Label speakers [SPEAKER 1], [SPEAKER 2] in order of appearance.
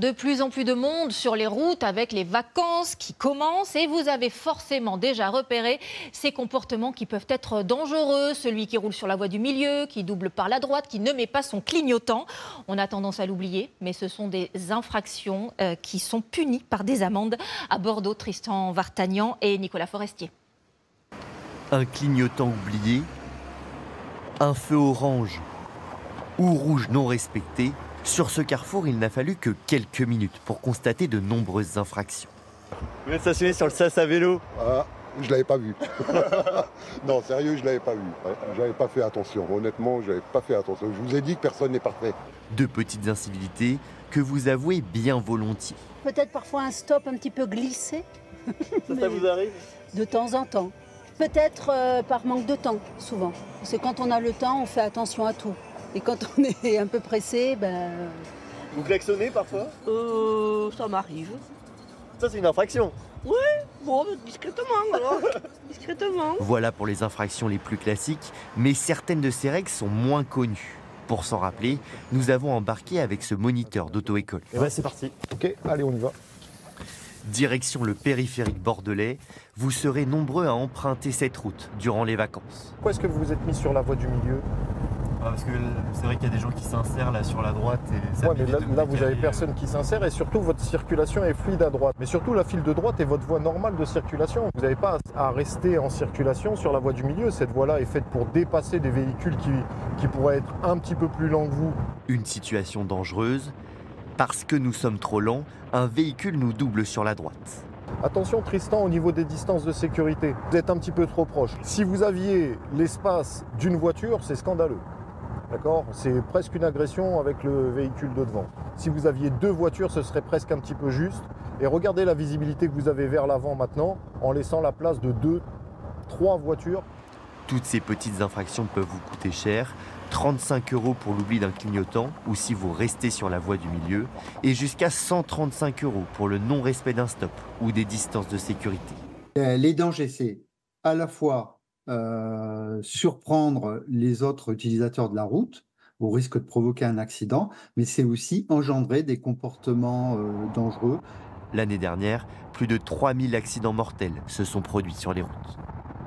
[SPEAKER 1] De plus en plus de monde sur les routes avec les vacances qui commencent et vous avez forcément déjà repéré ces comportements qui peuvent être dangereux. Celui qui roule sur la voie du milieu, qui double par la droite, qui ne met pas son clignotant. On a tendance à l'oublier, mais ce sont des infractions qui sont punies par des amendes. À Bordeaux, Tristan Vartagnan et Nicolas Forestier.
[SPEAKER 2] Un clignotant oublié, un feu orange ou rouge non respecté. Sur ce carrefour, il n'a fallu que quelques minutes pour constater de nombreuses infractions.
[SPEAKER 3] Vous êtes stationné sur le sas à vélo?
[SPEAKER 4] Ah, je l'avais pas vu. Non, sérieux, je l'avais pas vu. J'avais pas fait attention. Honnêtement, j'avais pas fait attention. Je vous ai dit que personne n'est parfait.
[SPEAKER 2] De petites incivilités que vous avouez bien volontiers.
[SPEAKER 5] Peut-être parfois un stop un petit peu glissé.
[SPEAKER 3] Ça vous arrive?
[SPEAKER 5] De temps en temps. Peut-être par manque de temps, souvent. C'est quand on a le temps, on fait attention à tout. Et quand on est un peu pressé, ben...
[SPEAKER 3] Vous klaxonnez parfois?
[SPEAKER 6] Ça m'arrive.
[SPEAKER 3] Ça, c'est une infraction.
[SPEAKER 6] Oui, bon, discrètement alors. Discrètement.
[SPEAKER 2] Voilà pour les infractions les plus classiques, mais certaines de ces règles sont moins connues. Pour s'en rappeler, nous avons embarqué avec ce moniteur d'auto-école.
[SPEAKER 3] Et ben c'est parti.
[SPEAKER 4] Ok, allez, on y va.
[SPEAKER 2] Direction le périphérique bordelais, vous serez nombreux à emprunter cette route durant les vacances.
[SPEAKER 7] Pourquoi est-ce que vous vous êtes mis sur la voie du milieu?
[SPEAKER 3] Parce que c'est vrai qu'il y a des gens qui s'insèrent là sur la droite. Et ça
[SPEAKER 7] Ouais, mais
[SPEAKER 3] m'évite de me
[SPEAKER 7] là vous
[SPEAKER 3] décaler,
[SPEAKER 7] avez personne qui s'insère et surtout votre circulation est fluide à droite. Mais surtout la file de droite est votre voie normale de circulation. Vous n'avez pas à rester en circulation sur la voie du milieu. Cette voie-là est faite pour dépasser des véhicules qui pourraient être un petit peu plus lents que vous.
[SPEAKER 2] Une situation dangereuse, parce que nous sommes trop lents, un véhicule nous double sur la droite.
[SPEAKER 7] Attention Tristan, au niveau des distances de sécurité, vous êtes un petit peu trop proche. Si vous aviez l'espace d'une voiture, c'est scandaleux. D'accord? C'est presque une agression avec le véhicule de devant. Si vous aviez deux voitures, ce serait presque un petit peu juste. Et regardez la visibilité que vous avez vers l'avant maintenant, en laissant la place de 2, 3 voitures.
[SPEAKER 2] Toutes ces petites infractions peuvent vous coûter cher, 35 € pour l'oubli d'un clignotant ou si vous restez sur la voie du milieu, et jusqu'à 135 € pour le non-respect d'un stop ou des distances de sécurité.
[SPEAKER 8] Les dangers, c'est à la fois surprendre les autres utilisateurs de la route au risque de provoquer un accident, mais c'est aussi engendrer des comportements dangereux.
[SPEAKER 2] L'année dernière, plus de 3000 accidents mortels se sont produits sur les routes.